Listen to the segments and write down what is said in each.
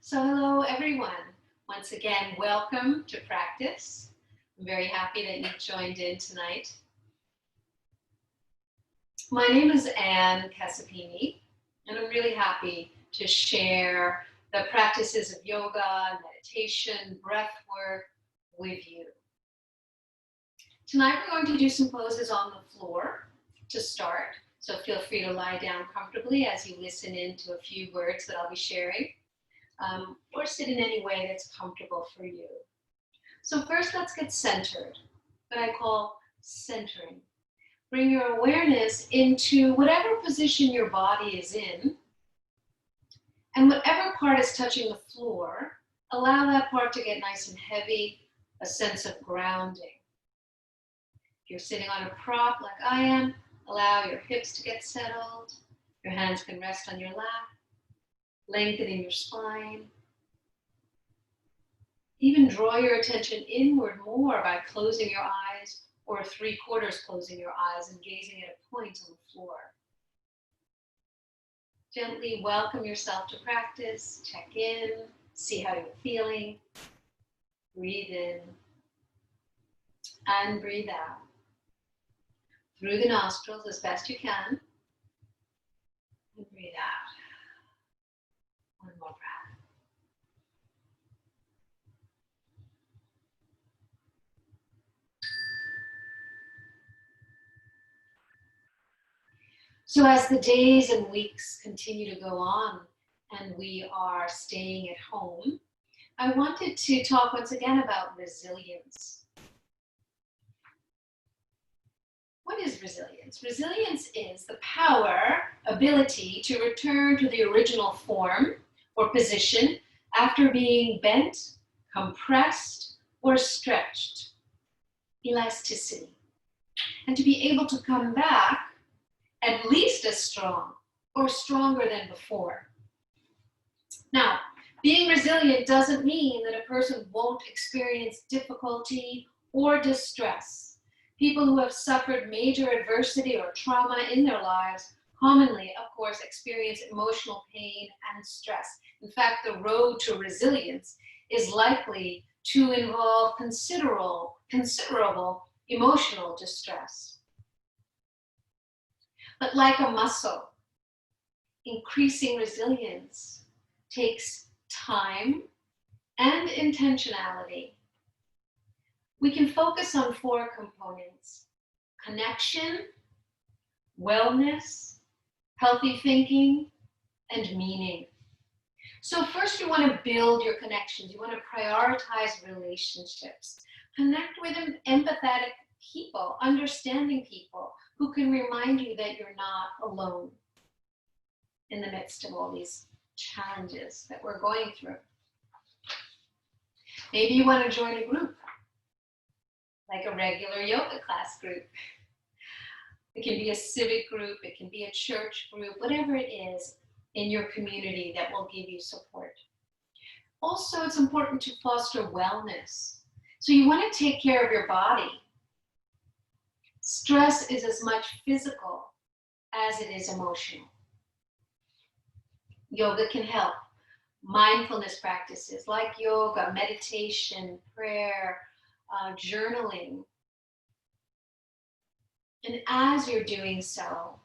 So hello everyone. Once again, welcome to practice. I'm very happy that you joined in tonight. My name is Casapini, and I'm really happy to share the practices of yoga, meditation, breath work with you. Tonight we're going to do some poses on the floor to start, so feel free to lie down comfortably as you listen in to a few words that I'll be sharing. Or sit in any way that's comfortable for you. So first, let's get centered, what I call centering. Bring your awareness into whatever position your body is in, and whatever part is touching the floor, allow that part to get nice and heavy, a sense of grounding. If you're sitting on a prop like I am, allow your hips to get settled. Your hands can rest on your lap, lengthening your spine. Even draw your attention inward more by closing your eyes or 3/4 closing your eyes and gazing at a point on the floor. Gently welcome yourself to practice, check in, see how you're feeling. Breathe in and breathe out. Through the nostrils as best you can. And breathe out. One more breath. So as the days and weeks continue to go on and we are staying at home, I wanted to talk once again about resilience. What is resilience? Resilience is the power, ability to return to the original form or position after being bent, compressed, or stretched. Elasticity. And to be able to come back at least as strong or stronger than before. Now, being resilient doesn't mean that a person won't experience difficulty or distress. People who have suffered major adversity or trauma in their lives commonly, of course, experience emotional pain and stress. In fact, the road to resilience is likely to involve considerable emotional distress. But like a muscle, increasing resilience takes time and intentionality. We can focus on 4 components: connection, wellness, healthy thinking, and meaning. So first you want to build your connections. You want to prioritize relationships. Connect with empathetic people, understanding people who can remind you that you're not alone in the midst of all these challenges that we're going through. Maybe you want to join a group, like a regular yoga class group. It can be a civic group, it can be a church group, whatever it is in your community that will give you support. Also, it's important to foster wellness. So you want to take care of your body. Stress is as much physical as it is emotional. Yoga can help. Mindfulness practices like yoga, meditation, prayer, journaling. And as you're doing so,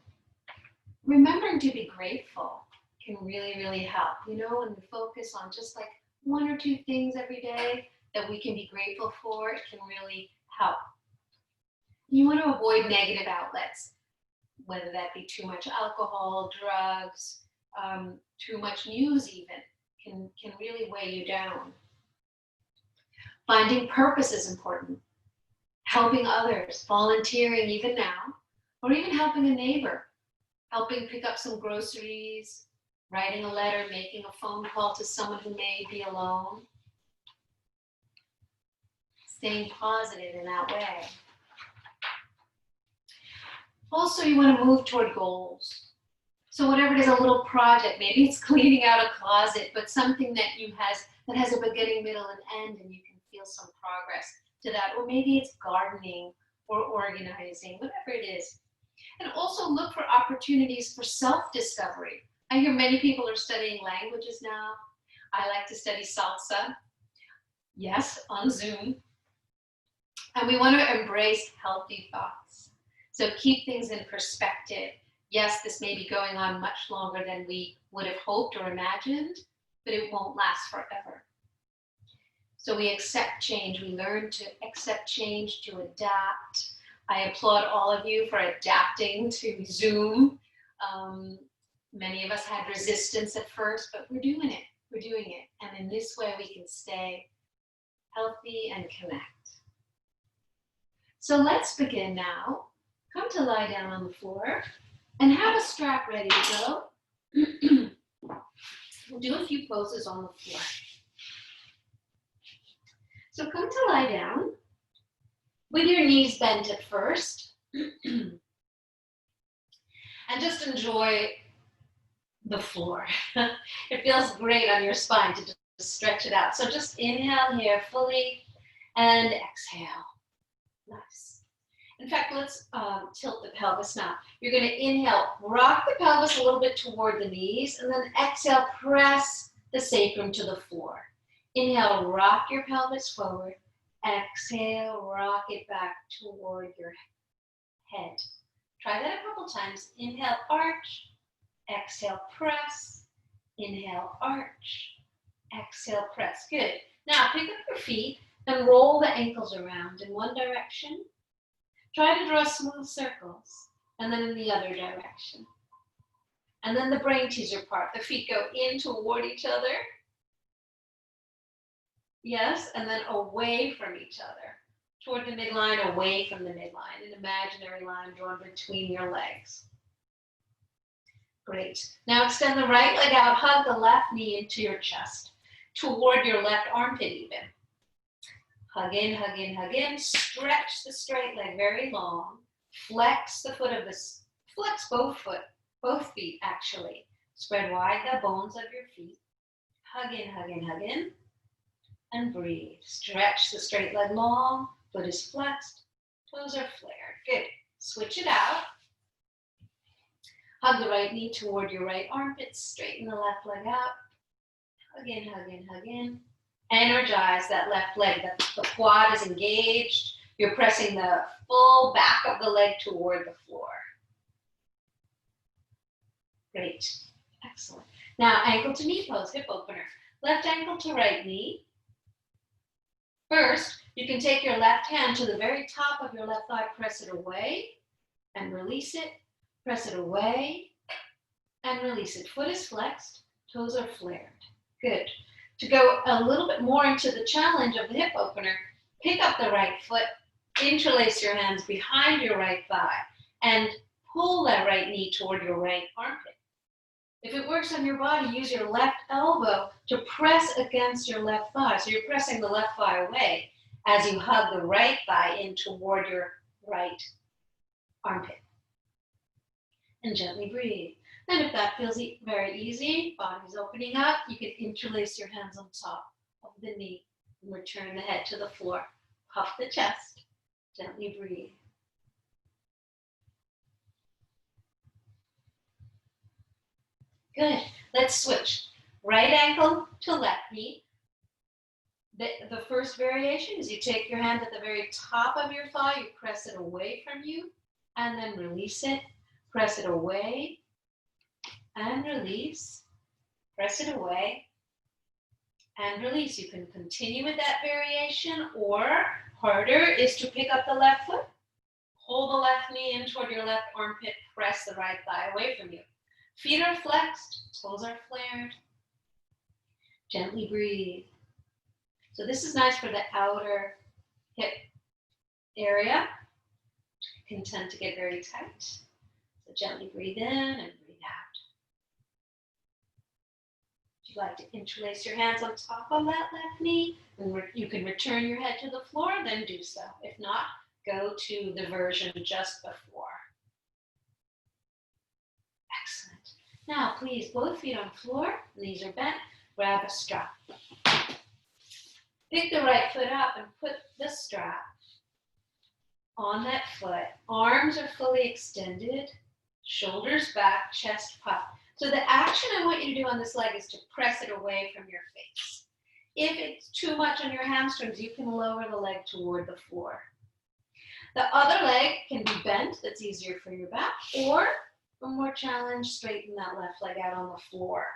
remembering to be grateful can really, really help. You know, when we focus on just like 1 or 2 things every day that we can be grateful for, it can really help. You want to avoid negative outlets, whether that be too much alcohol, drugs, too much news even, can really weigh you down. Finding purpose is important. Helping others, volunteering even now, or even helping a neighbor, helping pick up some groceries, writing a letter, making a phone call to someone who may be alone. Staying positive in that way. Also, you want to move toward goals. So whatever it is, a little project, maybe it's cleaning out a closet, but something that has a beginning, middle, and end, and you can feel some progress to that. Or maybe it's gardening or organizing, whatever it is. And also look for opportunities for self-discovery. I hear many people are studying languages now. I like to study salsa, yes, on Zoom. And we want to embrace healthy thoughts. So keep things in perspective. Yes, this may be going on much longer than we would have hoped or imagined, but it won't last forever. So we accept change. We learn to accept change, to adapt. I applaud all of you for adapting to Zoom. Many of us had resistance at first, but we're doing it. We're doing it. And in this way, we can stay healthy and connect. So let's begin now. Come to lie down on the floor and have a strap ready to go. We'll do a few poses on the floor. So come to lie down with your knees bent at first. And just enjoy the floor. It feels great on your spine to just stretch it out. So just inhale here fully and exhale. Nice. In fact, let's tilt the pelvis now. You're going to inhale, rock the pelvis a little bit toward the knees, and then exhale, press the sacrum to the floor. Inhale, rock your pelvis forward. Exhale, rock it back toward your head. Try that a couple times. Inhale, arch. Exhale, press. Inhale, arch. Exhale, press. Good. Now pick up your feet and roll the ankles around in one direction. Try to draw smooth circles, and then in the other direction. And then the brain teaser part. The feet go in toward each other. Yes, and then away from each other. Toward the midline, away from the midline. An imaginary line drawn between your legs. Great. Now extend the right leg out. Hug the left knee into your chest. Toward your left armpit even. Hug in, hug in, hug in. Stretch the straight leg very long. Flex the foot of this. Flex both feet actually. Spread wide the bones of your feet. Hug in, hug in, hug in. And breathe. Stretch the straight leg long. Foot is flexed. Toes are flared. Good. Switch it out. Hug the right knee toward your right armpit. Straighten the left leg out. Hug in, hug in, hug in. Energize that left leg. The quad is engaged. You're pressing the full back of the leg toward the floor. Great. Excellent. Now, ankle to knee pose, hip opener. Left ankle to right knee. First, you can take your left hand to the very top of your left thigh, press it away, and release it. Press it away, and release it. Foot is flexed, toes are flared. Good. To go a little bit more into the challenge of the hip opener, pick up the right foot, interlace your hands behind your right thigh, and pull that right knee toward your right armpit. If it works on your body, use your left elbow to press against your left thigh. So you're pressing the left thigh away as you hug the right thigh in toward your right armpit. And gently breathe. And if that feels very easy, body's opening up, you can interlace your hands on top of the knee and return the head to the floor. Puff the chest, gently breathe. Good. Let's switch. Right ankle to left knee. The first variation is you take your hand at the very top of your thigh, you press it away from you, and then release it. Press it away, and release. Press it away, and release. You can continue with that variation, or harder is to pick up the left foot, hold the left knee in toward your left armpit, press the right thigh away from you. Feet are flexed, toes are flared. Gently breathe. So this is nice for the outer hip area. It can tend to get very tight. So gently breathe in and breathe out. If you'd like to interlace your hands on top of that left knee, and you can return your head to the floor, then do so. If not, go to the version just before. Excellent. Now, please, both feet on the floor, knees are bent, grab a strap. Pick the right foot up and put the strap on that foot. Arms are fully extended, shoulders back, chest puffed. So the action I want you to do on this leg is to press it away from your face. If it's too much on your hamstrings, you can lower the leg toward the floor. The other leg can be bent, that's easier for your back, or for more challenge, straighten that left leg out on the floor.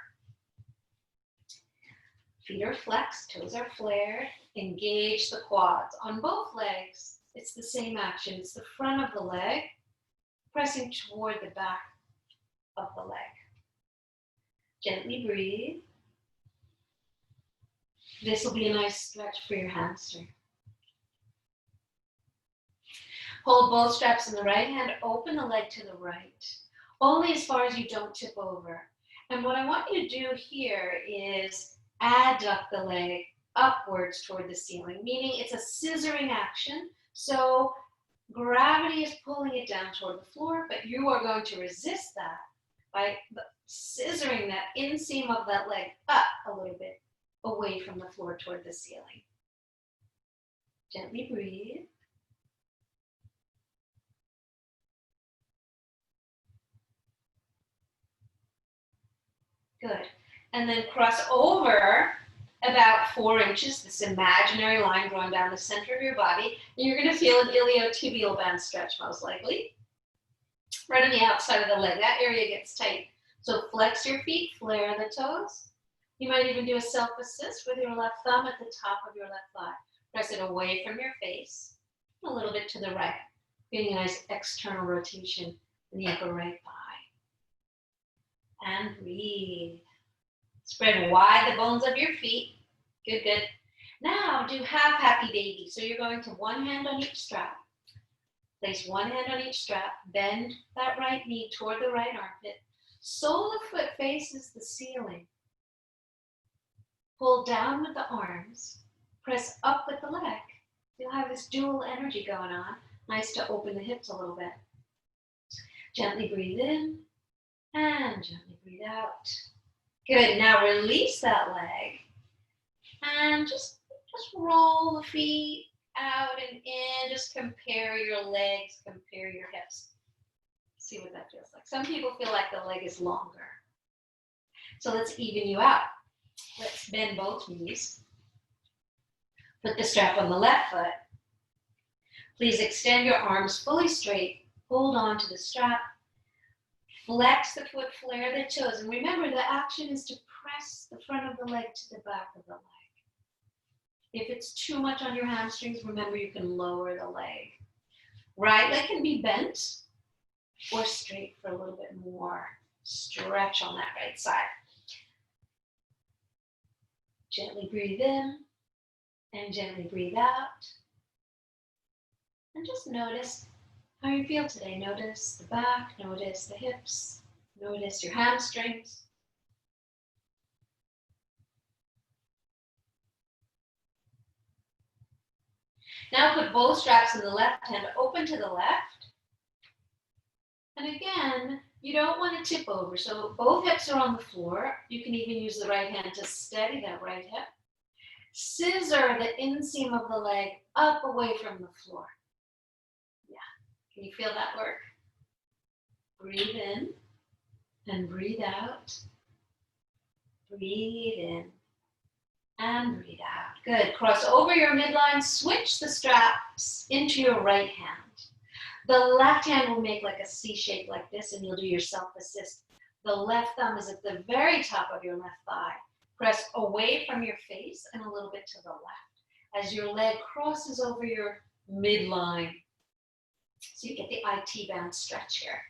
Feet are flexed, toes are flared, engage the quads. On both legs, it's the same action. It's the front of the leg, pressing toward the back of the leg. Gently breathe. This will be a nice stretch for your hamstring. Hold both straps in the right hand, open the leg to the right, only as far as you don't tip over. And what I want you to do here is adduct the leg upwards toward the ceiling, meaning it's a scissoring action. So gravity is pulling it down toward the floor, but you are going to resist that by scissoring that inseam of that leg up a little bit away from the floor toward the ceiling. Gently breathe. Good. And then cross over about 4 inches, this imaginary line drawn down the center of your body. And you're going to feel an iliotibial band stretch, most likely. Right on the outside of the leg. That area gets tight. So flex your feet, flare the toes. You might even do a self-assist with your left thumb at the top of your left thigh. Press it away from your face, a little bit to the right, getting a nice external rotation in the upper right thigh. And breathe. Spread wide the bones of your feet. Good, good. Now do half happy baby. So you're going to one hand on each strap. Place one hand on each strap. Bend that right knee toward the right armpit. Sole of foot faces the ceiling. Pull down with the arms. Press up with the leg. You'll have this dual energy going on. Nice to open the hips a little bit. Gently breathe in and gently breathe out. Good. Now release that leg and just roll the feet out and in. Just compare your legs, compare your hips. See what that feels like. Some people feel like the leg is longer. So let's even you out. Let's bend both knees. Put the strap on the left foot. Please extend your arms fully straight. Hold on to the strap. Flex the foot, flare the toes. And remember, the action is to press the front of the leg to the back of the leg. If it's too much on your hamstrings, remember you can lower the leg. Right leg can be bent or straight for a little bit more stretch on that right side. Gently breathe in and gently breathe out. And just notice how you feel today. Notice the back, notice the hips, notice your hamstrings. Now put both straps in the left hand, open to the left. And again, you don't want to tip over. So both hips are on the floor. You can even use the right hand to steady that right hip. Scissor the inseam of the leg up away from the floor. Yeah, can you feel that work? Breathe in and breathe out. Breathe in and breathe out. Good. Cross over your midline. Switch the straps into your right hand. The left hand will make like a C shape like this, and you'll do your self-assist. The left thumb is at the very top of your left thigh. Press away from your face and a little bit to the left as your leg crosses over your midline. So you get the IT band stretch here.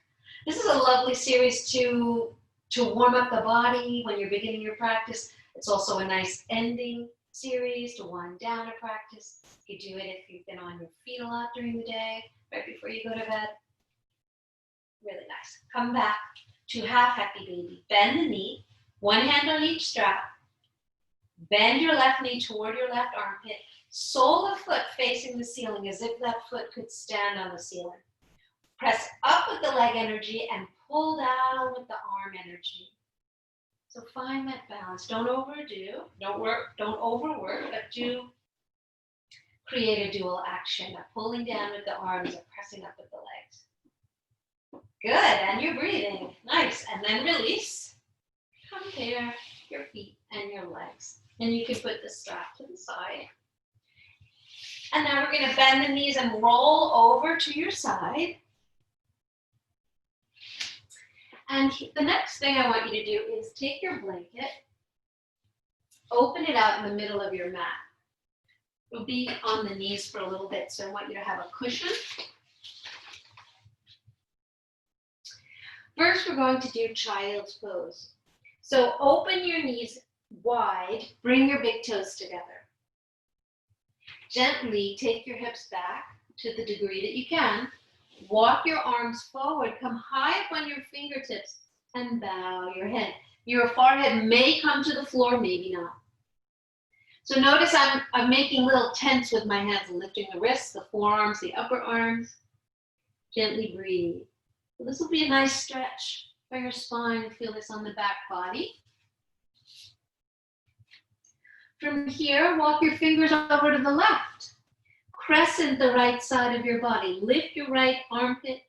This is a lovely series to warm up the body when you're beginning your practice. It's also a nice ending series to wind down a practice. You do it if you've been on your feet a lot during the day, right before you go to bed. Really nice. Come back to half happy baby. Bend the knee, one hand on each strap. Bend your left knee toward your left armpit. Sole of foot facing the ceiling as if that foot could stand on the ceiling. Press up with the leg energy and pull down with the arm energy. So find that balance. Don't overdo, don't overwork, but do create a dual action of pulling down with the arms and pressing up with the legs. Good, and you're breathing. Nice, and then release. compare your feet and your legs. And you can put the strap to the side. And now we're going to bend the knees and roll over to your side. And the next thing I want you to do is take your blanket, open it out in the middle of your mat. You'll be on the knees for a little bit, so I want you to have a cushion. First, we're going to do child's pose. So open your knees wide, bring your big toes together. Gently take your hips back to the degree that you can. Walk your arms forward, come high up on your fingertips, and bow your head. Your forehead may come to the floor, maybe not. So notice I'm making little tents with my hands, lifting the wrists, the forearms, the upper arms. Gently breathe. So this will be a nice stretch for your spine. Feel this on the back body. From here, walk your fingers over to the left. Crescent the right side of your body. Lift your right armpit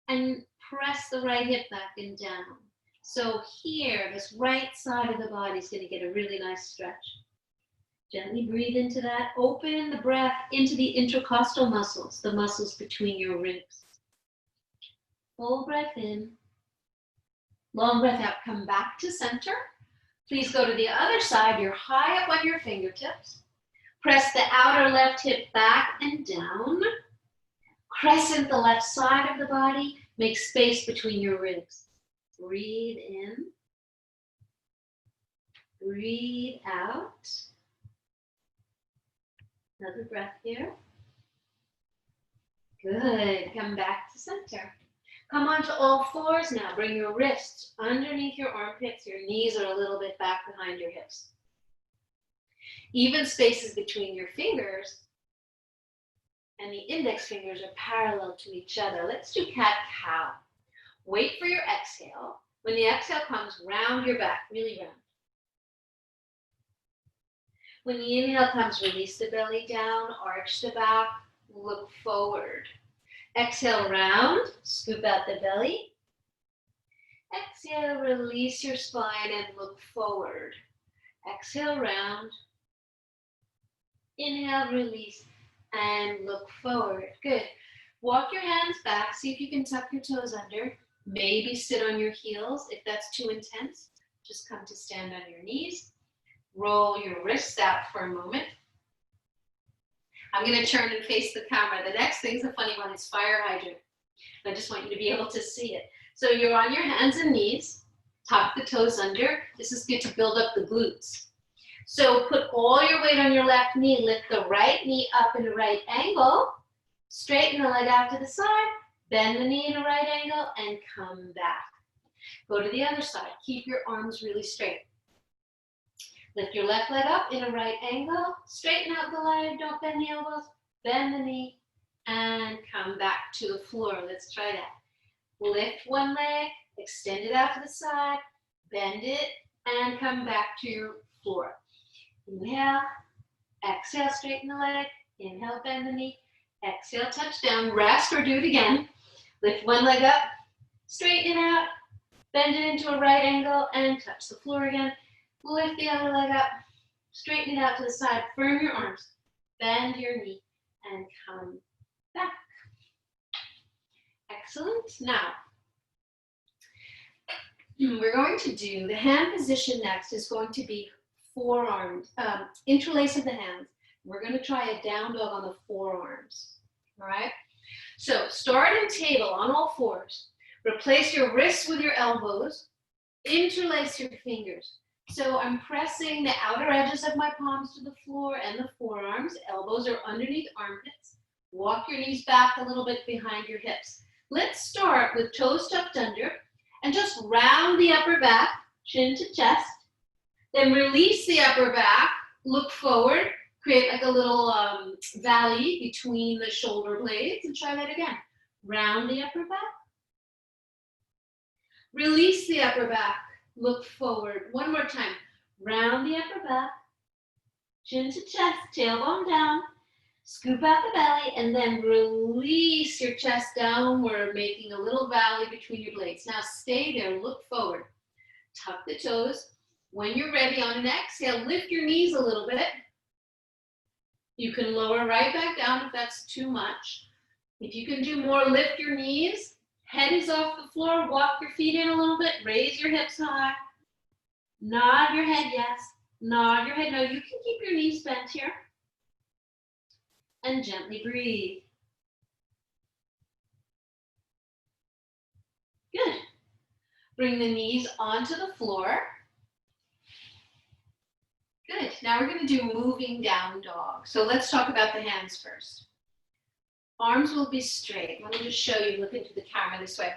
and press the right hip back and down. So here, this right side of the body is going to get a really nice stretch. Gently breathe into that. Open the breath into the intercostal muscles, the muscles between your ribs. Full breath in. Long breath out. Come back to center. Please go to the other side. You're high up on your fingertips. Press the outer left hip back and down. Crescent the left side of the body. Make space between your ribs. Breathe in. Breathe out. Another breath here. Good. Come back to center. Come onto all fours now. Bring your wrists underneath your armpits. Your knees are a little bit back behind your hips. Even spaces between your fingers and the index fingers are parallel to each other. Let's do cat-cow. Wait for your exhale. When the exhale comes, round your back, really round. When the inhale comes, release the belly down, arch the back, look forward. Exhale, round, scoop out the belly. Exhale, release your spine and look forward. Exhale, round. Inhale, release, and look forward. Good. Walk your hands back. See if you can tuck your toes under. Maybe sit on your heels. If that's too intense, just come to stand on your knees. Roll your wrists out for a moment. I'm going to turn and face the camera. The next thing's a funny one. It's fire hydrant. I just want you to be able to see it. So you're on your hands and knees. Tuck the toes under. This is good to build up the glutes. So put all your weight on your left knee. Lift the right knee up in a right angle. Straighten the leg out to the side. Bend the knee in a right angle and come back. Go to the other side. Keep your arms really straight. Lift your left leg up in a right angle. Straighten out the leg. Don't bend the elbows. Bend the knee and come back to the floor. Let's try that. Lift one leg. Extend it out to the side. Bend it and come back to your floor. Inhale. Exhale, straighten the leg. Inhale, bend the knee. Exhale, touch down. Rest or do it again. Lift one leg up. Straighten it out. Bend it into a right angle and touch the floor again. Lift the other leg up. Straighten it out to the side. Firm your arms. Bend your knee and come back. Excellent. Now, we're going to do the hand position next is going to be forearms, interlace of the hands. We're going to try a down dog on the forearms. All right. So start in table on all fours. Replace your wrists with your elbows. Interlace your fingers. So I'm pressing the outer edges of my palms to the floor and the forearms. Elbows are underneath armpits. Walk your knees back a little bit behind your hips. Let's start with toes tucked under and just round the upper back, chin to chest. Then release the upper back, look forward, create like a little valley between the shoulder blades and try that again. Round the upper back. Release the upper back. Look forward. One more time. Round the upper back. Chin to chest. Tailbone down. Scoop out the belly. And then release your chest downward, making a little valley between your blades. Now stay there. Look forward. Tuck the toes. When you're ready, on an exhale, lift your knees a little bit. You can lower right back down if that's too much. If you can do more, lift your knees. Head is off the floor. Walk your feet in a little bit. Raise your hips high. Nod your head, yes. Nod your head, no. You can keep your knees bent here. And gently breathe. Good. Bring the knees onto the floor. Good. Now we're going to do moving down dog. So let's talk about the hands first. Arms will be straight. Let me just show you. Look into the camera this way.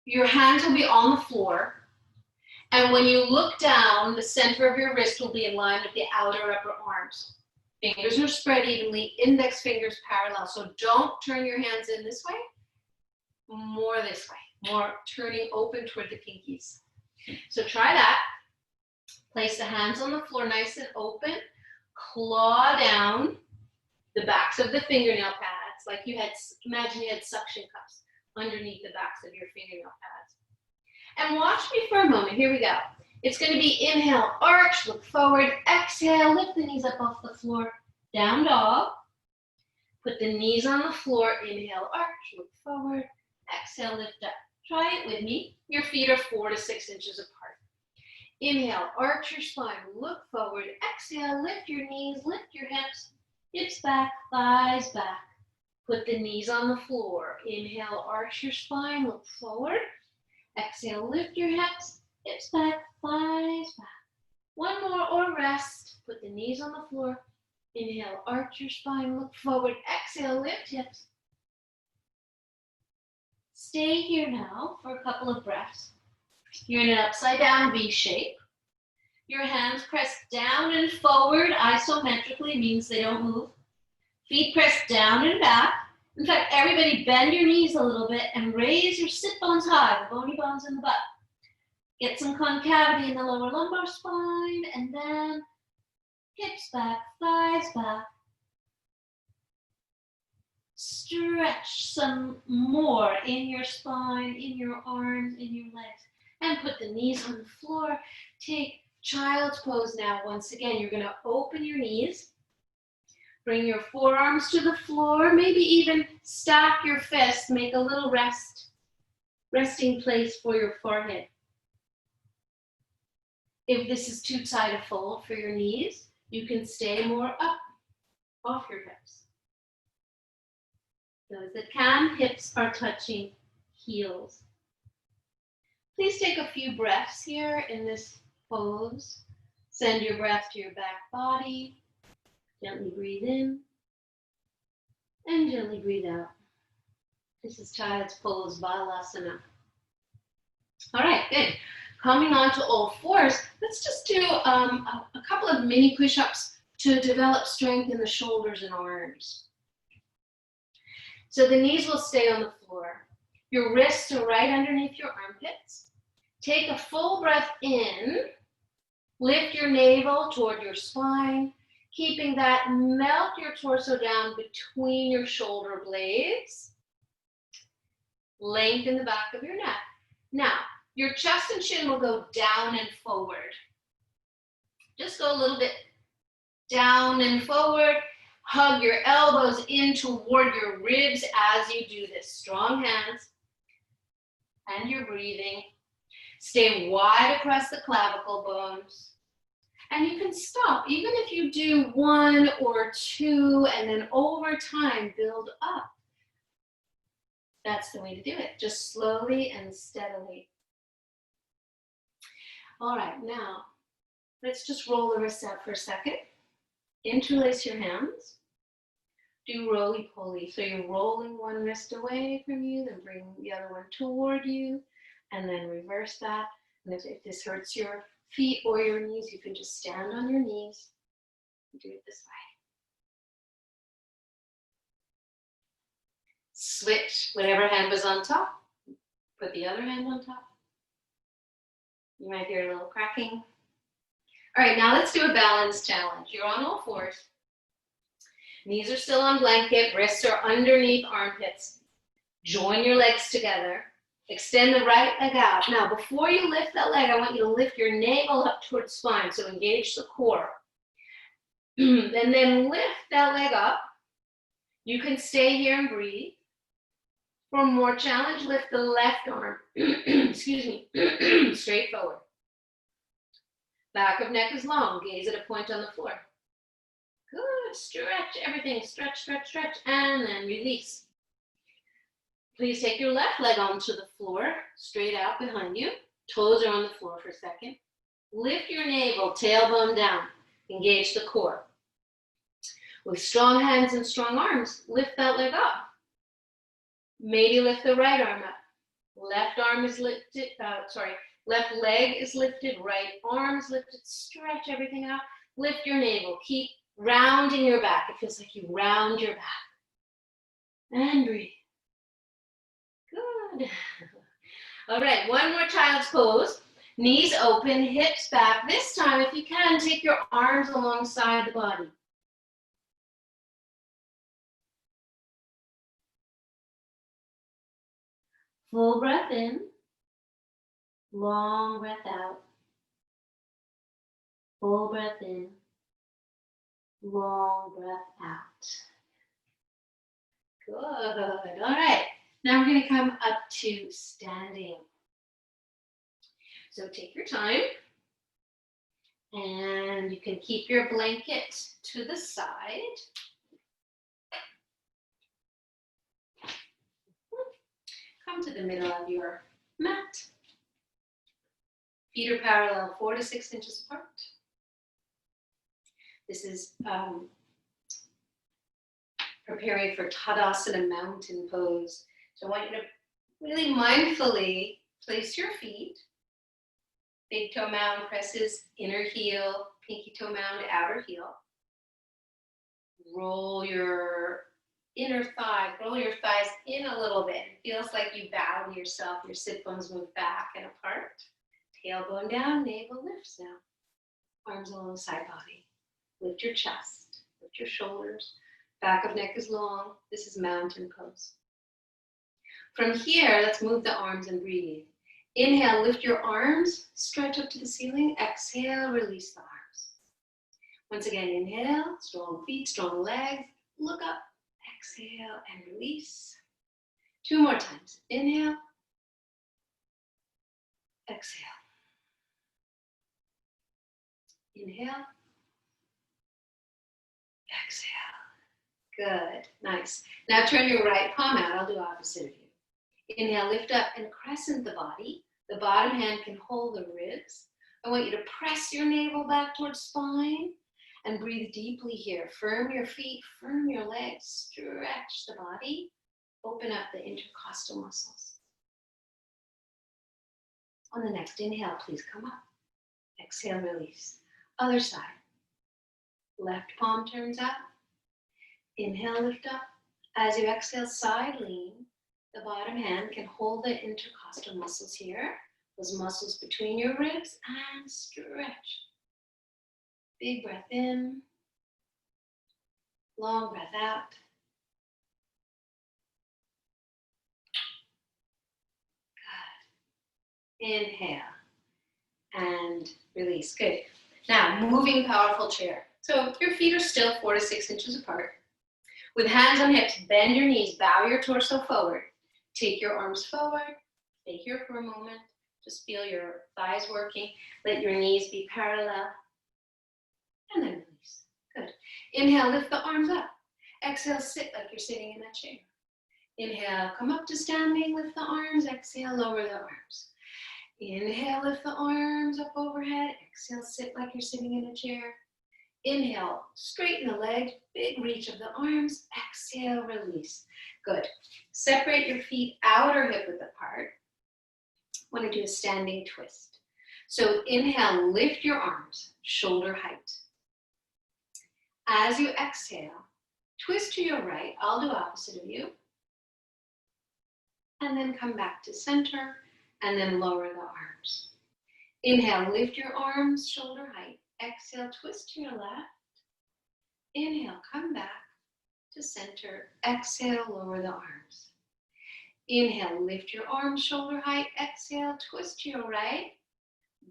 Your hands will be on the floor. And when you look down, the center of your wrist will be in line with the outer upper arms. Fingers are spread evenly, index fingers parallel. So don't turn your hands in this way, more this way, more turning open toward the pinkies. So try that. Place the hands on the floor nice and open. Claw down the backs of the fingernail pads, like you had, imagine you had suction cups underneath the backs of your fingernail pads. And watch me for a moment. Here we go. It's going to be inhale, arch, look forward. Exhale, lift the knees up off the floor. Down dog. Put the knees on the floor. Inhale, arch, look forward. Exhale, lift up. Try it with me. Your feet are 4 to 6 inches apart. Inhale, arch your spine, look forward. Exhale, lift your knees, lift your hips. Hips back, thighs back. Put the knees on the floor. Inhale, arch your spine, look forward. Exhale, lift your hips, hips back, thighs back. One more or rest. Put the knees on the floor. Inhale, arch your spine, look forward. Exhale, lift hips. Stay here now for a couple of breaths. You're in an upside down V shape. Your hands press down and forward isometrically, means they don't move. Feet press down and back. In fact, everybody bend your knees a little bit and raise your sit bones high, the bony bones in the butt. Get some concavity in the lower lumbar spine, and then hips back, thighs back. Stretch some more in your spine, in your arms, in your legs. And put the knees on the floor. Take child's pose now. Once again, you're going to open your knees. Bring your forearms to the floor. Maybe even stack your fists. Make a little resting place for your forehead. If this is too tight a fold for your knees, you can stay more up off your hips. Those that can, hips are touching heels. Please take a few breaths here in this pose. Send your breath to your back body. Gently breathe in and gently breathe out. This is child's pose, Balasana. All right, good. Coming on to all fours, let's just do a couple of mini push-ups to develop strength in the shoulders and arms. So the knees will stay on the floor. Your wrists are right underneath your armpits. Take a full breath in. Lift your navel toward your spine, keeping that, melt your torso down between your shoulder blades. Lengthen the back of your neck. Now, your chest and chin will go down and forward. Just go a little bit down and forward. Hug your elbows in toward your ribs as you do this. Strong hands. And you're breathing. Stay wide across the clavicle bones. And you can stop, even if you do 1 or 2, and then over time build up. That's the way to do it, just slowly and steadily. All right, now let's just roll the wrists out for a second. Interlace your hands. Do roly-poly. So you're rolling one wrist away from you, then bring the other one toward you, and then reverse that. And if this hurts your feet or your knees, you can just stand on your knees and do it this way. Switch whatever hand was on top. Put the other hand on top. You might hear a little cracking. All right, now let's do a balance challenge. You're on all fours. Knees are still on blanket, wrists are underneath armpits. Join your legs together. Extend the right leg out. Now, before you lift that leg, I want you to lift your navel up towards spine, so engage the core. And then lift that leg up. You can stay here and breathe. For more challenge, lift the left arm, excuse me, straight forward. Back of neck is long, gaze at a point on the floor. Good, stretch everything, stretch, stretch, stretch, and then release. Please take your left leg onto the floor, straight out behind you. Toes are on the floor for a second. Lift your navel, tailbone down. Engage the core. With strong hands and strong arms, lift that leg up. Maybe lift the right arm up. Left arm is lifted, left leg is lifted, right arm is lifted. Stretch everything out. Lift your navel. Keep rounding your back. It feels like you round your back. And breathe. Good. All right, one more child's pose. Knees open, hips back. This time, if you can, take your arms alongside the body. Full breath in. Long breath out. Full breath in. Long breath out. Good. All right. Now we're going to come up to standing. So take your time. And you can keep your blanket to the side. Come to the middle of your mat. Feet are parallel 4 to 6 inches apart. This is preparing for Tadasana mountain pose. So I want you to really mindfully place your feet. Big toe mound presses inner heel, pinky toe mound outer heel. Roll your inner thigh, roll your thighs in a little bit. It feels like you bow to yourself. Your sit bones move back and apart. Tailbone down, navel lifts now. Arms alongside body. Lift your chest, lift your shoulders. Back of neck is long. This is mountain pose. From here, let's move the arms and breathe. Inhale, lift your arms, stretch up to the ceiling. Exhale, release the arms. Once again, inhale, strong feet, strong legs. Look up, exhale, and release. 2 more times. Inhale, exhale. Inhale, exhale. Good, nice. Now turn your right palm out. I'll do opposite of you. Inhale, lift up and crescent the body. The bottom hand can hold the ribs. I want you to press your navel back towards spine and breathe deeply here. Firm your feet, firm your legs, stretch the body. Open up the intercostal muscles. On the next inhale, please come up. Exhale, release. Other side. Left palm turns out. Inhale, lift up. As you exhale, side lean. The bottom hand can hold the intercostal muscles here. Those muscles between your ribs, and stretch. Big breath in. Long breath out. Good. Inhale and release. Good. Now, moving powerful chair. So your feet are still 4 to 6 inches apart. With hands on hips, bend your knees, bow your torso forward. Take your arms forward. Stay here for a moment. Just feel your thighs working. Let your knees be parallel. And then release. Good. Inhale, lift the arms up. Exhale, sit like you're sitting in that chair. Inhale, come up to standing, lift the arms. Exhale, lower the arms. Inhale, lift the arms up overhead. Exhale, sit like you're sitting in a chair. Inhale, straighten the legs, big reach of the arms. Exhale, release. Good. Separate your feet outer hip width apart. Want to do a standing twist. So inhale, lift your arms, shoulder height. As you exhale, twist to your right. I'll do opposite of you. And then come back to center and then lower the arms. Inhale, lift your arms, shoulder height. Exhale, twist to your left. Inhale, come back to center. Exhale, lower the arms. Inhale, lift your arms shoulder height. Exhale, twist to your right.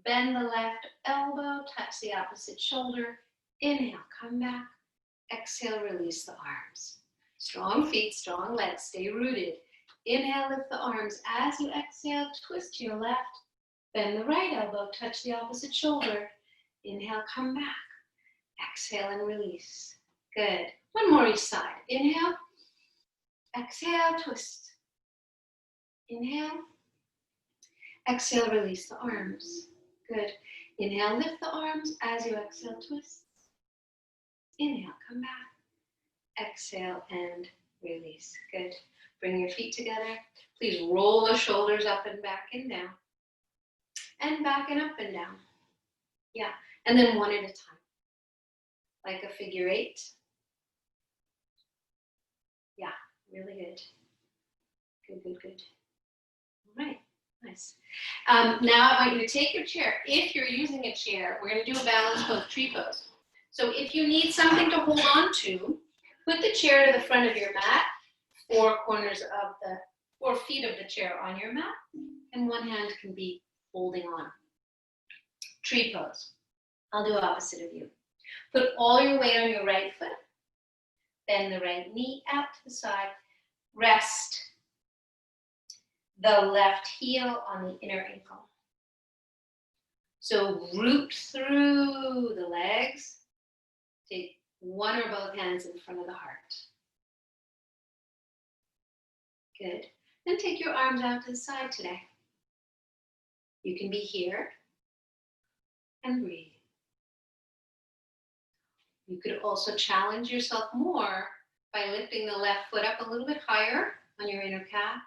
Bend the left elbow, touch the opposite shoulder. Inhale, come back. Exhale, release the arms. Strong feet, strong legs, stay rooted. Inhale, lift the arms. As you exhale, twist to your left. Bend the right elbow, touch the opposite shoulder. Inhale, come back. Exhale and release. Good. One more each side. Inhale. Exhale, twist. Inhale. Exhale, release the arms. Good. Inhale, lift the arms. As you exhale, twist. Inhale, come back. Exhale and release. Good. Bring your feet together. Please roll the shoulders up and back and down. And back and up and down. Yeah. And then one at a time. Like a figure eight. Yeah, really good. Good, good, good. All right, nice. Now I want you to take your chair. If you're using a chair, we're going to do a balance pose, tree pose. So if you need something to hold on to, put the chair to the front of your mat, 4 feet of the chair on your mat, and one hand can be holding on. Tree pose. I'll do opposite of you. Put all your weight on your right foot. Bend the right knee out to the side. Rest the left heel on the inner ankle. So root through the legs. Take one or both hands in front of the heart. Good. Then take your arms out to the side today. You can be here and breathe. You could also challenge yourself more by lifting the left foot up a little bit higher on your inner calf,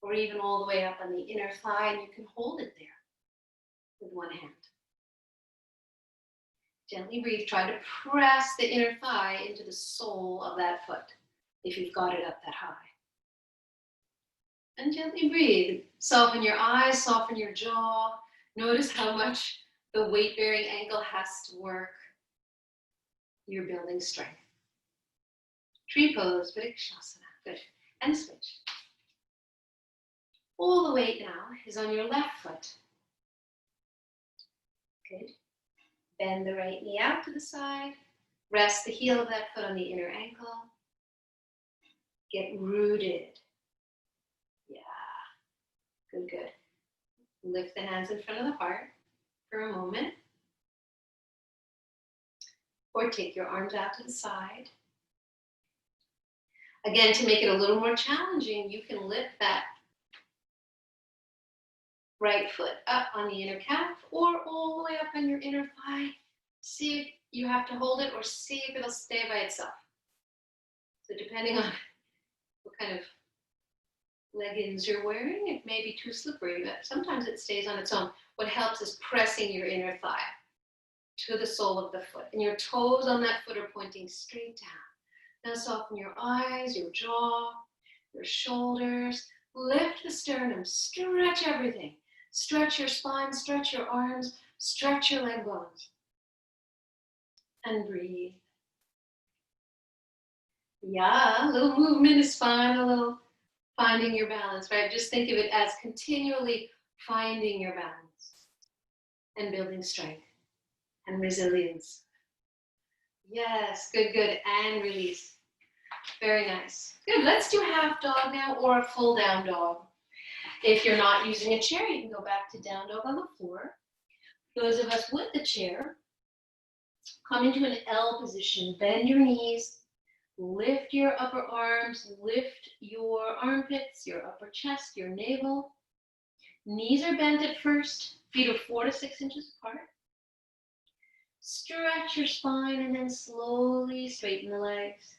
or even all the way up on the inner thigh, and you can hold it there with one hand. Gently breathe. Try to press the inner thigh into the sole of that foot if you've got it up that high. And gently breathe. Soften your eyes, soften your jaw. Notice how much the weight-bearing ankle has to work. You're building strength. Tree pose, Vrikshasana. Good. And switch. All the weight now is on your left foot. Good. Bend the right knee out to the side. Rest the heel of that foot on the inner ankle. Get rooted. Yeah. Good, good. Lift the hands in front of the heart for a moment. Or take your arms out to the side. Again, to make it a little more challenging, you can lift that right foot up on the inner calf or all the way up on your inner thigh. See if you have to hold it or see if it'll stay by itself. So depending on what kind of leggings you're wearing, it may be too slippery, but sometimes it stays on its own. What helps is pressing your inner thigh to the sole of the foot, and your toes on that foot are pointing straight down. Now soften your eyes, your jaw, your shoulders. Lift the sternum, stretch everything. Stretch your spine, stretch your arms, stretch your leg bones. And breathe. Yeah, a little movement is fine, a little finding your balance, right? Just think of it as continually finding your balance and building strength and resilience. Yes, good, good. And release. Very nice. Good, let's do half dog now or a full down dog. If you're not using a chair, you can go back to down dog on the floor. Those of us with the chair, come into an L position. Bend your knees. Lift your upper arms. Lift your armpits, your upper chest, your navel. Knees are bent at first. Feet are 4 to 6 inches apart. Stretch your spine and then slowly straighten the legs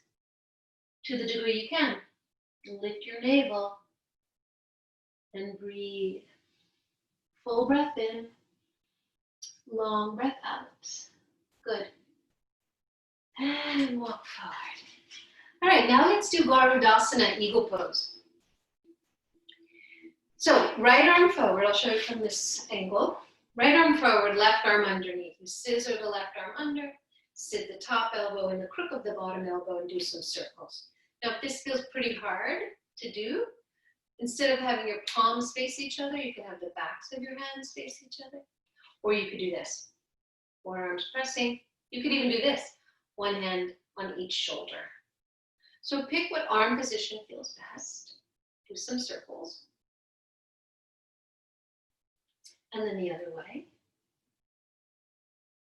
to the degree you can. Lift your navel and breathe. Full breath in, long breath out. Good. And walk forward. All right, now let's do Garudasana, eagle pose. So right arm forward, I'll show you from this angle. Right arm forward, left arm underneath. You scissor the left arm under, sit the top elbow in the crook of the bottom elbow and do some circles. Now if this feels pretty hard to do, Instead of having your palms face each other, you can have the backs of your hands face each other. Or you could do this. Forearms pressing. You could even do this. One hand on each shoulder. So pick what arm position feels best. Do some circles. And then the other way.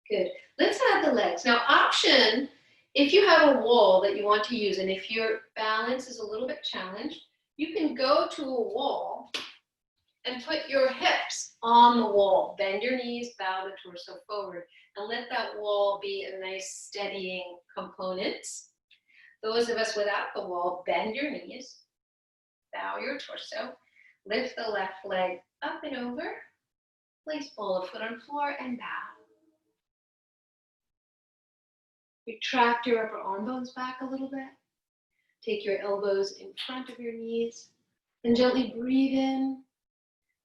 Good. Let's add the legs. Now, option, if you have a wall that you want to use, and if your balance is a little bit challenged, you can go to a wall and put your hips on the wall. Bend your knees, bow the torso forward, and let that wall be a nice steadying component. Those of us without the wall, bend your knees, bow your torso, lift the left leg up and over, place ball of foot on floor, and bow. Retract your upper arm bones back a little bit. Take your elbows in front of your knees, and gently breathe in,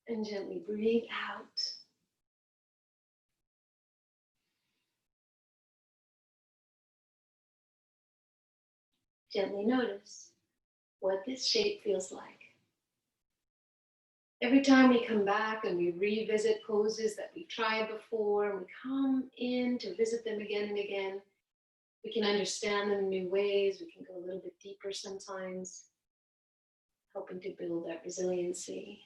and gently breathe out. Gently notice what this shape feels like. Every time we come back and we revisit poses that we tried before, and we come in to visit them again and again, we can understand them in new ways. We can go a little bit deeper sometimes, helping to build that resiliency.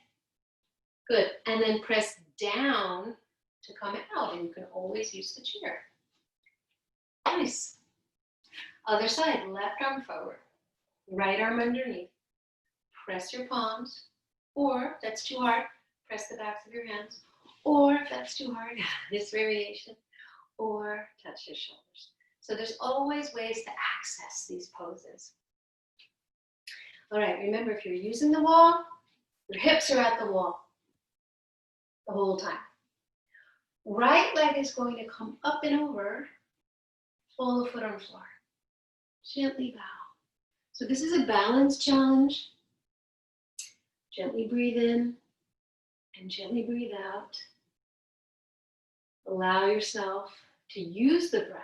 Good. And then press down to come out, and you can always use the chair. Nice. Other side, left arm forward, right arm underneath. Press your palms, or if that's too hard, press the backs of your hands, or if that's too hard, this variation, or touch your shoulders. So there's always ways to access these poses. All right, remember, if you're using the wall, your hips are at the wall the whole time. Right leg is going to come up and over, pull the foot on the floor. Gently bow. So this is a balance challenge. Gently breathe in and gently breathe out. Allow yourself to use the breath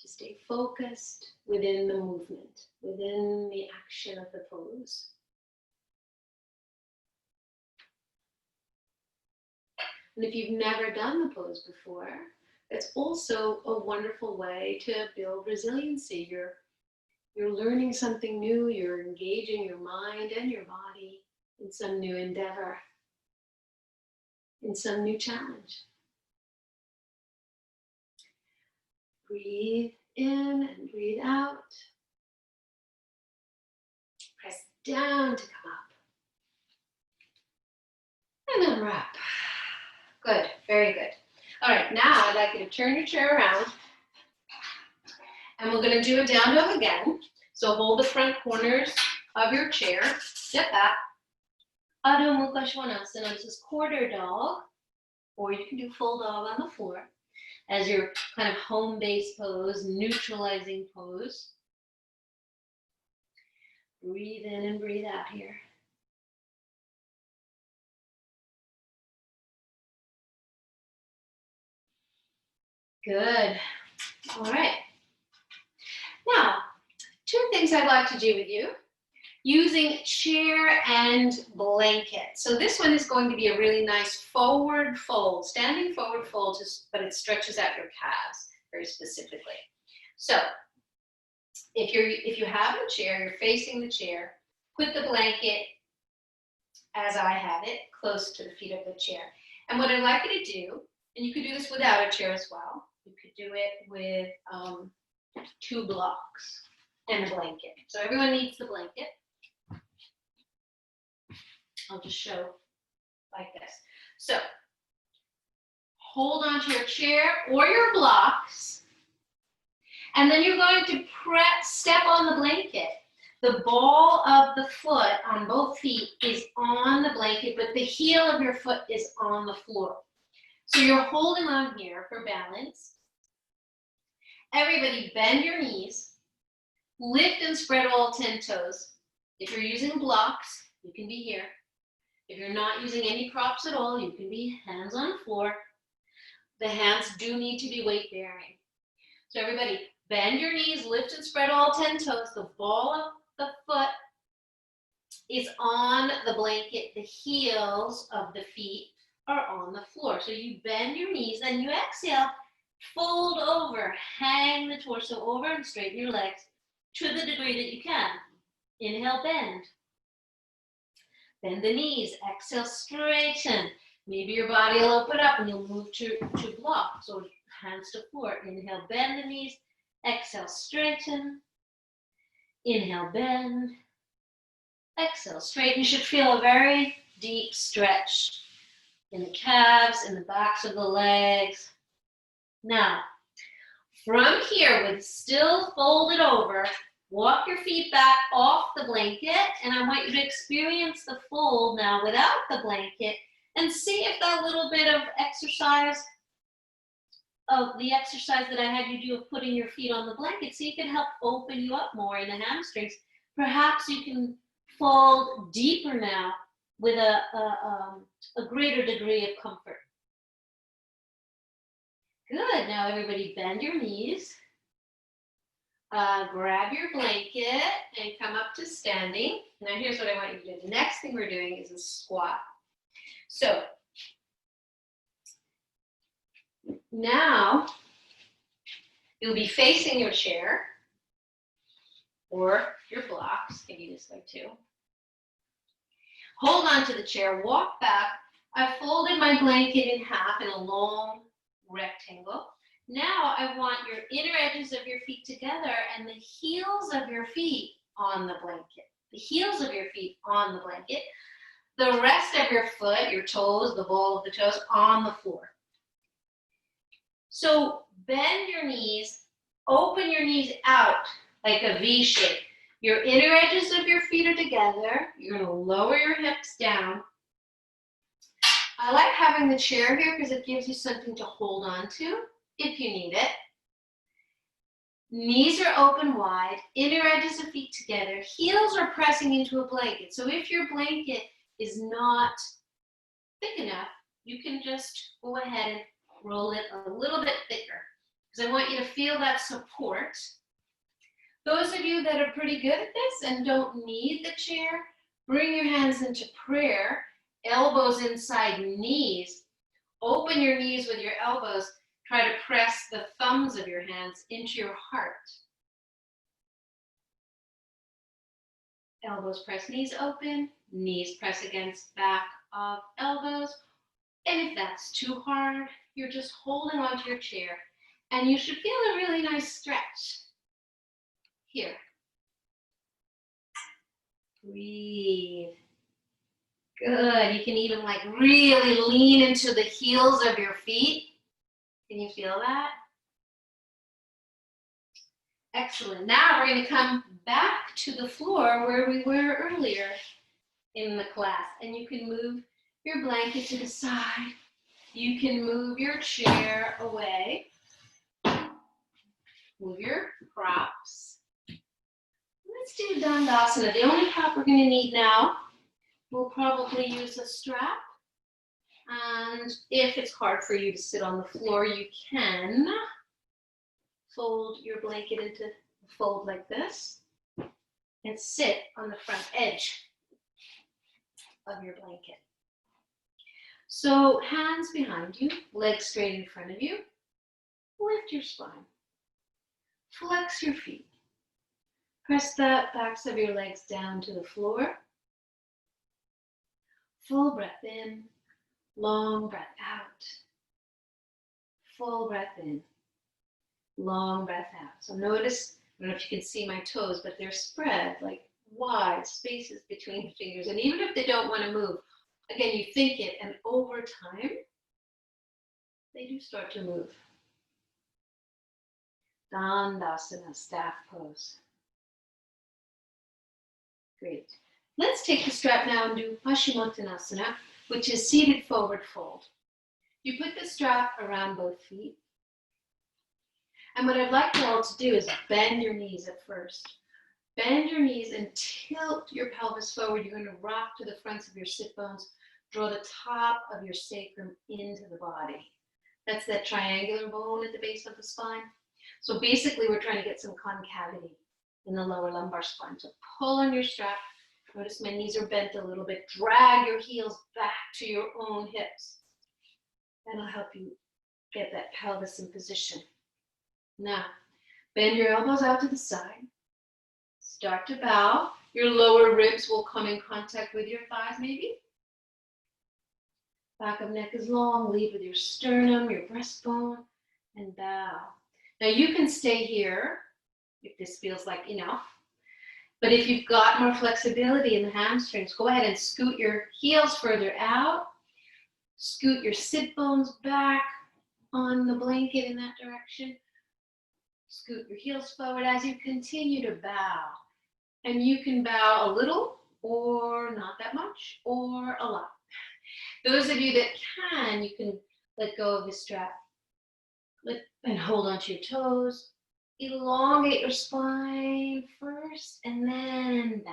to stay focused within the movement, within the action of the pose. And if you've never done the pose before, it's also a wonderful way to build resiliency. You're learning something new, you're engaging your mind and your body in some new endeavor, in some new challenge. Breathe in and breathe out. Press down to come up. And unwrap. Good, very good. All right, now I'd like you to turn your chair around, and we're going to do a down dog again. So hold the front corners of your chair. Step back. Adho Mukha Svanasana. This is quarter dog, or you can do full dog on the floor as your kind of home base pose, neutralizing pose. Breathe in and breathe out here. Good. All right. Now, two things I'd like to do with you. Using chair and blanket. So this one is going to be a really nice forward fold, standing forward fold, but it stretches out your calves very specifically. So if you have a chair, you're facing the chair, put the blanket, as I have it, close to the feet of the chair. And what I'd like you to do, and you could do this without a chair as well, you could do it with 2 blocks and a blanket. So everyone needs the blanket. I'll just show like this. So hold on to your chair or your blocks, and then you're going to step on the blanket. The ball of the foot on both feet is on the blanket, but the heel of your foot is on the floor. So you're holding on here for balance. Everybody bend your knees, lift and spread all 10 toes. If you're using blocks, you can be here. If you're not using any props at all, you can be hands on the floor. The hands do need to be weight bearing. So everybody, bend your knees, lift and spread all 10 toes. The ball of the foot is on the blanket. The heels of the feet are on the floor. So you bend your knees, and you exhale, fold over, hang the torso over and straighten your legs to the degree that you can. Inhale, bend. Bend the knees, exhale, straighten. Maybe your body will open up and you'll move to block. So hands to floor. Inhale, bend the knees, exhale, straighten. Inhale, bend. Exhale, straighten. You should feel a very deep stretch in the calves, in the backs of the legs. Now, from here, with still folded over, walk your feet back off the blanket, and I want you to experience the fold now without the blanket, and see if that little bit of exercise, the exercise that I had you do of putting your feet on the blanket, see if it can help open you up more in the hamstrings. Perhaps you can fold deeper now with a greater degree of comfort. Good. Now everybody bend your knees. Grab your blanket and come up to standing. Now here's what I want you to do. The next thing we're doing is a squat. So now you'll be facing your chair or your blocks. Maybe this way too. Hold on to the chair, walk back. I folded my blanket in half in a long rectangle. Now I want your inner edges of your feet together and the heels of your feet on the blanket. The heels of your feet on the blanket. The rest of your foot, your toes, the ball of the toes on the floor. So bend your knees, open your knees out like a V shape. Your inner edges of your feet are together. You're going to lower your hips down. I like having the chair here because it gives you something to hold on to if you need it. Knees are open wide, inner edges of feet together, heels are pressing into a blanket. So if your blanket is not thick enough, you can just go ahead and roll it a little bit thicker because I want you to feel that support. Those of you that are pretty good at this and don't need the chair, bring your hands into prayer, elbows inside knees. Open your knees with your elbows. Try to press the thumbs of your hands into your heart. Elbows press knees open, knees press against back of elbows. And if that's too hard, you're just holding onto your chair and you should feel a really nice stretch. Here. Breathe. Good. You can even like really lean into the heels of your feet. Can you feel that? Excellent. Now we're going to come back to the floor where we were earlier in the class. And you can move your blanket to the side. You can move your chair away. Move your props. Let's do Dandasana. The only prop we're going to need now, we'll probably use a strap. And if it's hard for you to sit on the floor, you can fold your blanket into a fold like this and sit on the front edge of your blanket. So hands behind you, legs straight in front of you. Lift your spine. Flex your feet. Press the backs of your legs down to the floor. Full breath in. Long breath out. Full breath in. Long breath out. So notice, I don't know if you can see my toes, but they're spread like wide spaces between the fingers. And even if they don't want to move, again, you think it, and over time, they do start to move. Dandasana, staff pose. Great. Let's take the strap now and do Paschimottanasana, which is seated forward fold. You put the strap around both feet. And what I'd like you all to do is bend your knees at first. Bend your knees and tilt your pelvis forward. You're going to rock to the fronts of your sit bones. Draw the top of your sacrum into the body. That's that triangular bone at the base of the spine. So basically, we're trying to get some concavity in the lower lumbar spine. So pull on your strap Notice my knees are bent a little bit. Drag your heels back to your own hips. That'll help you get that pelvis in position. Now, bend your elbows out to the side. Start to bow. Your lower ribs will come in contact with your thighs maybe. Back of neck is long. Lead with your sternum, your breastbone, and bow. Now you can stay here if this feels like enough. But if you've got more flexibility in the hamstrings, go ahead and scoot your heels further out. Scoot your sit bones back on the blanket in that direction. Scoot your heels forward as you continue to bow. And you can bow a little or not that much or a lot. Those of you that can, you can let go of the strap and hold onto your toes. Elongate your spine first and then bow.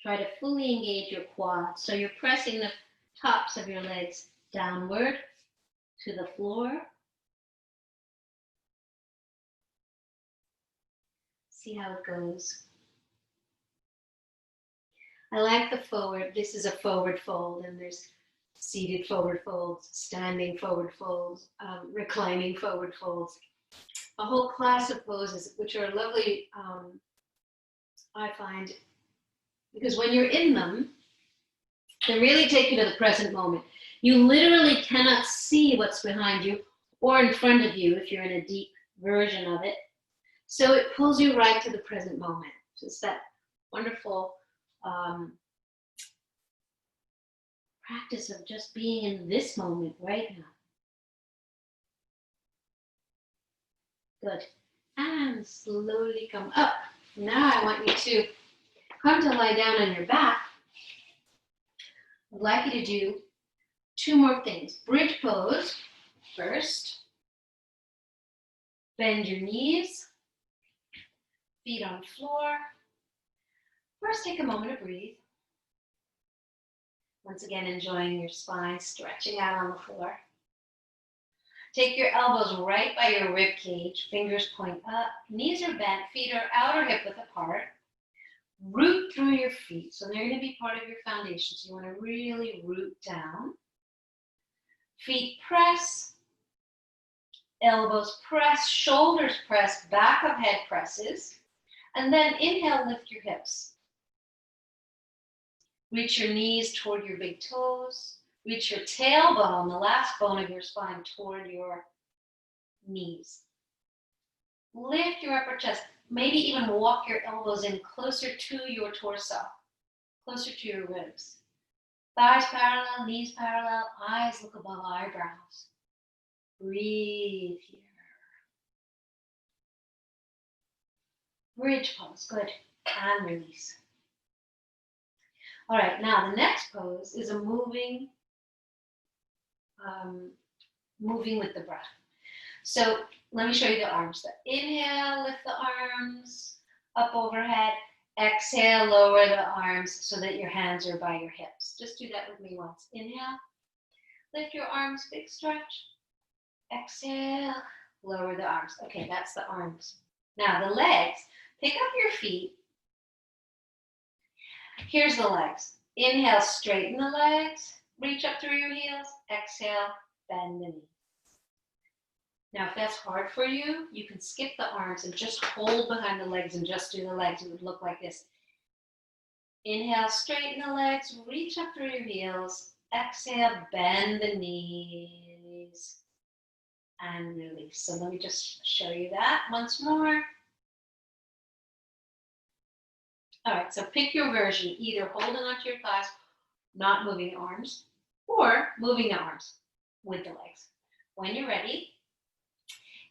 Try to fully engage your quads. So you're pressing the tops of your legs downward to the floor. See how it goes. I like the forward. This is a forward fold, and there's seated forward folds, standing forward folds, reclining forward folds. A whole class of poses, which are lovely, I find, because when you're in them, they really take you to the present moment. You literally cannot see what's behind you or in front of you if you're in a deep version of it. So it pulls you right to the present moment. So it's that wonderful practice of just being in this moment right now. Good. And slowly come up. Now I want you to come to lie down on your back. I'd like you to do two more things. Bridge pose first. Bend your knees. Feet on the floor. First, take a moment to breathe. Once again, enjoying your spine, stretching out on the floor. Take your elbows right by your rib cage. Fingers point up. Knees are bent. Feet are outer hip width apart. Root through your feet. So they're going to be part of your foundation. So you want to really root down. Feet press. Elbows press. Shoulders press. Back of head presses. And then inhale, lift your hips. Reach your knees toward your big toes. Reach your tailbone, the last bone of your spine, toward your knees. Lift your upper chest. Maybe even walk your elbows in closer to your torso, closer to your ribs. Thighs parallel, knees parallel, eyes look above eyebrows. Breathe here. Bridge pose, good. And release. All right, now the next pose is a moving with the breath. So let me show you the arms. So inhale, lift the arms up overhead. Exhale, lower the arms so that your hands are by your hips. Just do that with me once. Inhale, lift your arms, big stretch. Exhale, lower the arms. Okay, that's the arms. Now the legs, pick up your feet. Here's the legs. Inhale, straighten the legs. Reach up through your heels. Exhale, bend the knees. Now, if that's hard for you, you can skip the arms and just hold behind the legs and just do the legs. It would look like this. Inhale, straighten the legs. Reach up through your heels. Exhale, bend the knees. And release. So let me just show you that once more. All right, so pick your version, either holding onto your thighs, not moving the arms, or moving the arms with the legs. When you're ready,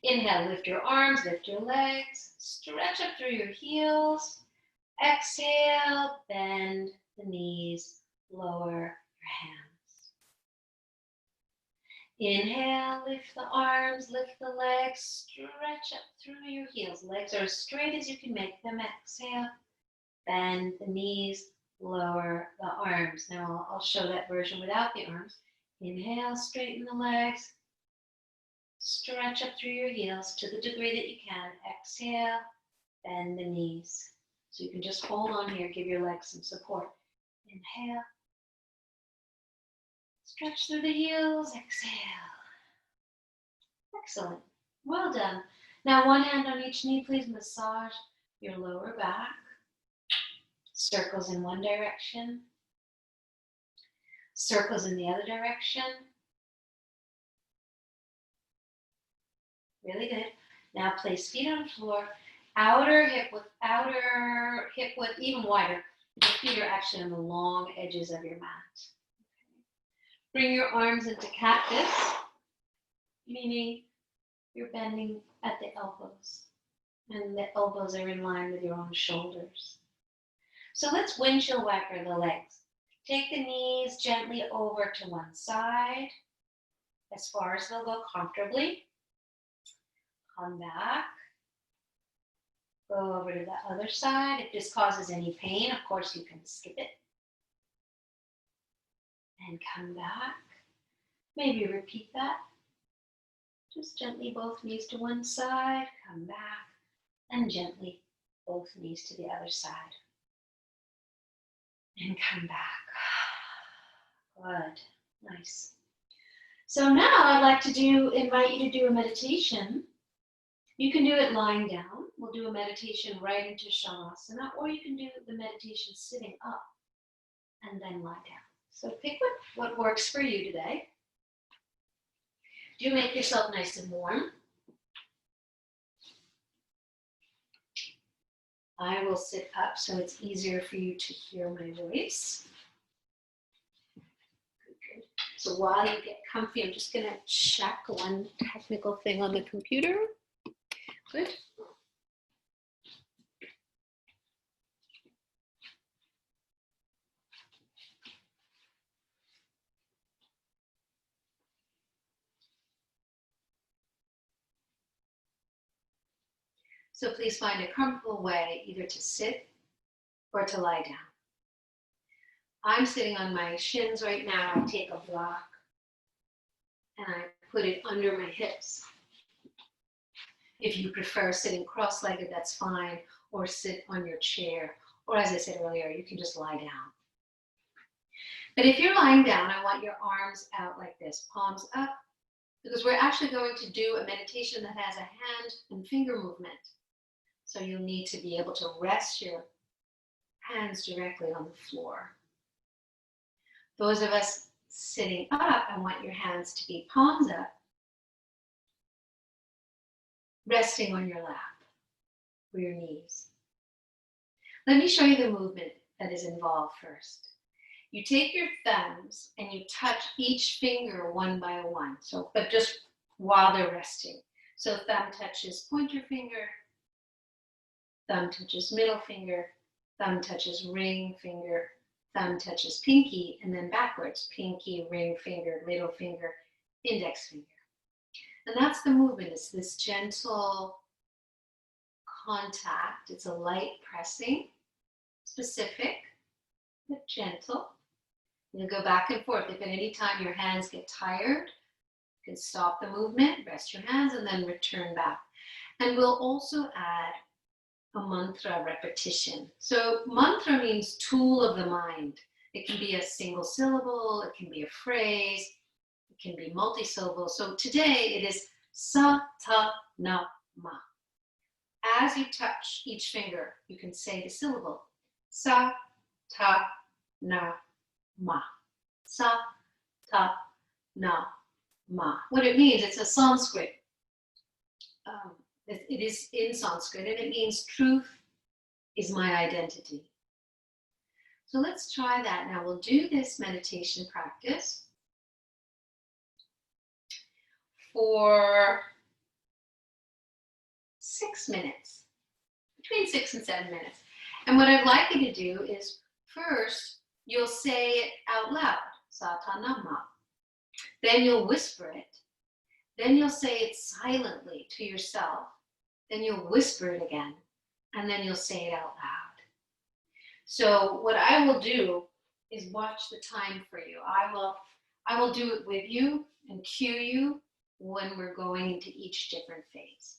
inhale, lift your arms, lift your legs, stretch up through your heels. Exhale, bend the knees, lower your hands. Inhale, lift the arms, lift the legs, stretch up through your heels. Legs are as straight as you can make them. Exhale. Bend the knees, lower the arms. Now I'll show that version without the arms. Inhale, straighten the legs. Stretch up through your heels to the degree that you can. Exhale, bend the knees. So you can just hold on here, give your legs some support. Inhale. Stretch through the heels, exhale. Excellent. Well done. Now one hand on each knee, please massage your lower back. Circles in one direction. Circles in the other direction. Really good. Now place feet on the floor. Outer hip width even wider. Your feet are actually on the long edges of your mat. Bring your arms into cactus, meaning you're bending at the elbows, and the elbows are in line with your own shoulders. So let's windshield wiper the legs. Take the knees gently over to one side, as far as they'll go comfortably. Come back. Go over to the other side. If this causes any pain, of course, you can skip it. And come back. Maybe repeat that. Just gently both knees to one side. Come back. And gently both knees to the other side. And come back. Good. Nice. So now I'd like to invite you to do a meditation. You can do it lying down. We'll do a meditation right into Shavasana, or you can do the meditation sitting up and then lie down. So pick what works for you today. Do make yourself nice and warm. I will sit up so it's easier for you to hear my voice. Good. So while you get comfy, I'm just going to check one technical thing on the computer. Good. So please find a comfortable way either to sit or to lie down. I'm sitting on my shins right now. I take a block and I put it under my hips. If you prefer sitting cross-legged, that's fine, or sit on your chair, or as I said earlier, you can just lie down. But if you're lying down, I want your arms out like this, palms up, because we're actually going to do a meditation that has a hand and finger movement. So you'll need to be able to rest your hands directly on the floor. Those of us sitting up, I want your hands to be palms up, resting on your lap or your knees. Let me show you the movement that is involved first. You take your thumbs and you touch each finger one by one. But just while they're resting. So thumb touches pointer finger, thumb touches middle finger, thumb touches ring finger, thumb touches pinky, and then backwards, pinky, ring finger, middle finger, index finger. And that's the movement. It's this gentle contact. It's a light pressing, specific, but gentle. You'll go back and forth. If at any time your hands get tired, you can stop the movement, rest your hands, and then return back. And we'll also add a mantra repetition. So mantra means tool of the mind. It can be a single syllable, it can be a phrase, it can be multi-syllable. So today it is SaTaNaMa. As you touch each finger, you can say the syllable. SaTaNaMa. SaTaNaMa. What it means, it's a Sanskrit. It is in Sanskrit, and it means truth is my identity. So let's try that. Now we'll do this meditation practice for 6 minutes, between 6 and 7 minutes. And what I'd like you to do is first, you'll say it out loud, SaTaNaMa. Then you'll whisper it. Then you'll say it silently to yourself. Then you'll whisper it again. And then you'll say it out loud. So what I will do is watch the time for you. I will do it with you and cue you when we're going into each different phase.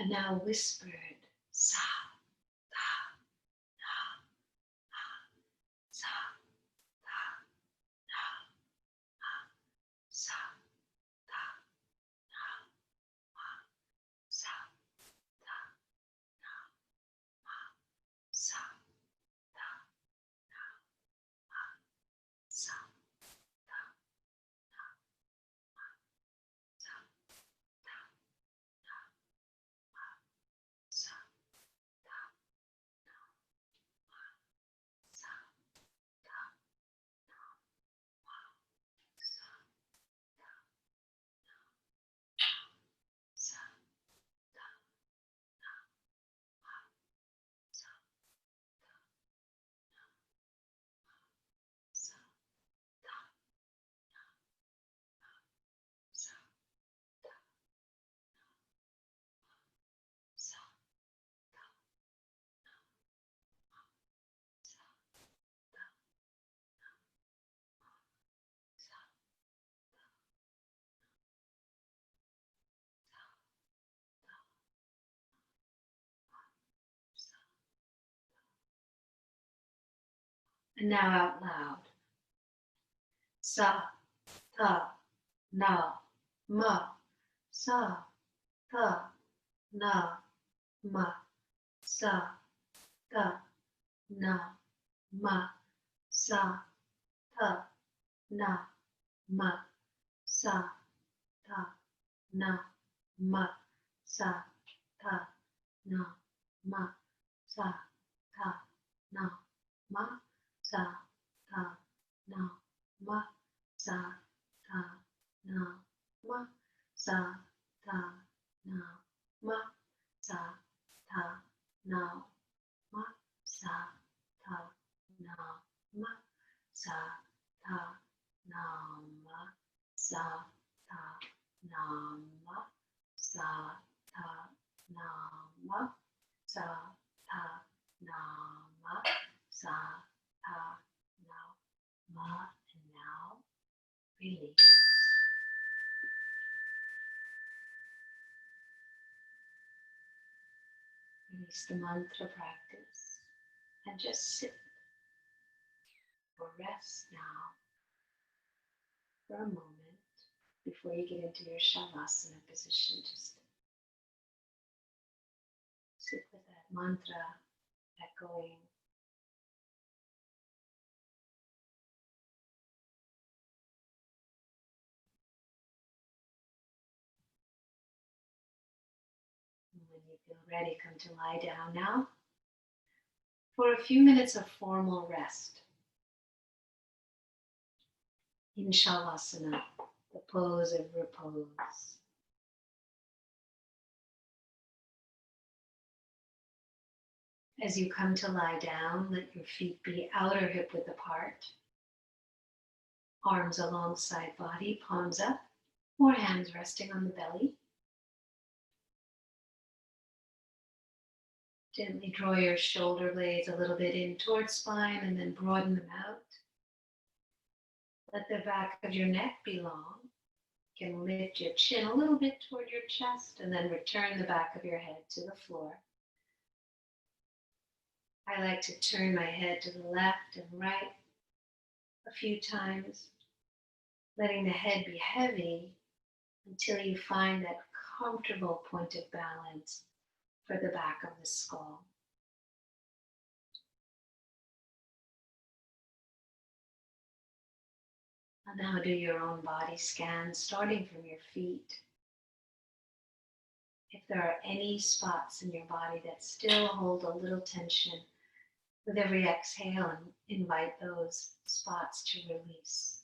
And now whispered, sa, ta, na, ma, sa, ta, na, ma, sa, ta, na, ma, sa, ta, na, ma, sa, ta, na, ma, sa, ta, na, ma, sa, ta, na, ma, sa, ta, na, ma, sa, ta, na, ma, sa, ta, sa, ta, na, ma, sa, sa, ta, sa, ta, sa, ta, sa, ta, sa, sa. And now out loud. Sa, ta, na, ma, sa, ta, na, ma, sa, ta, na, ma, sa, ta, na, ma, sa, ta, na, ma, sa, ta, na, ma, sa, ta, na, ma, sa, ta, na, ma, sa, ta, na, ma, sa, ta, na, ma, sa, ta, na, ma, sa, ta, na, ma, sa, ta, na, ma, sa, ta, na, ma, sa, ta, na, ma, sa, ta, na, ma, sa, ta, na, ma, and now release. Release the mantra practice and just sit or rest now for a moment before you get into your Shavasana position. Just sit with that mantra echoing. And when you feel ready, come to lie down now for a few minutes of formal rest in Shavasana, the pose of repose. As you come to lie down, let your feet be outer hip width apart, arms alongside body, palms up, or hands resting on the belly. Gently draw your shoulder blades a little bit in towards spine and then broaden them out. Let the back of your neck be long. You can lift your chin a little bit toward your chest and then return the back of your head to the floor. I like to turn my head to the left and right a few times, letting the head be heavy until you find that comfortable point of balance for the back of the skull. And now do your own body scan, starting from your feet. If there are any spots in your body that still hold a little tension, with every exhale, invite those spots to release.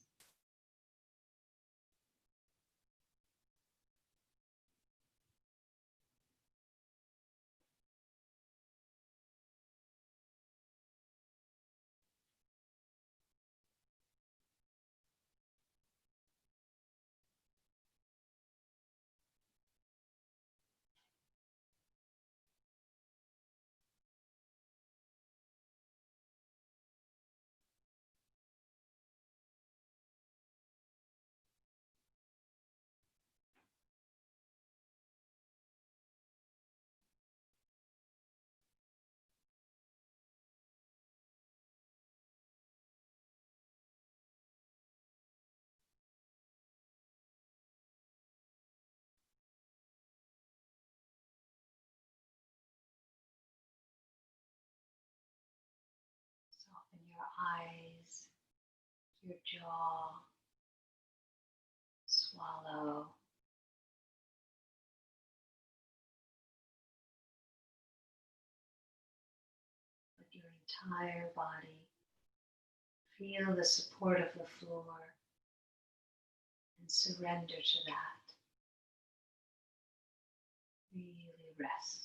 your jaw, swallow. With your entire body, feel the support of the floor and surrender to that. Really rest.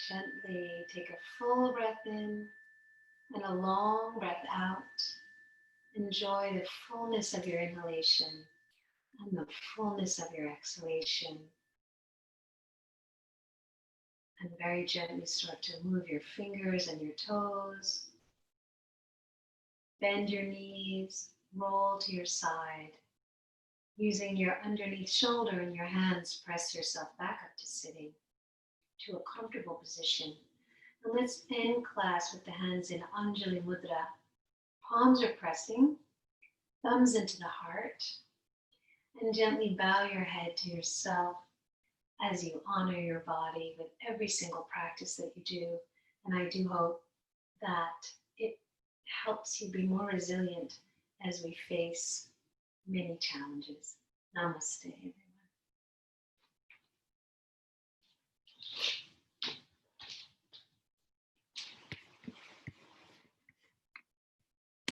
Gently take a full breath in and a long breath out. Enjoy the fullness of your inhalation and the fullness of your exhalation. And very gently start to move your fingers and your toes. Bend your knees, roll to your side. Using your underneath shoulder and your hands, press yourself back up to sitting, to a comfortable position. And let's end class with the hands in Anjali Mudra. Palms are pressing, thumbs into the heart, and gently bow your head to yourself as you honor your body with every single practice that you do. And I do hope that it helps you be more resilient as we face many challenges. Namaste.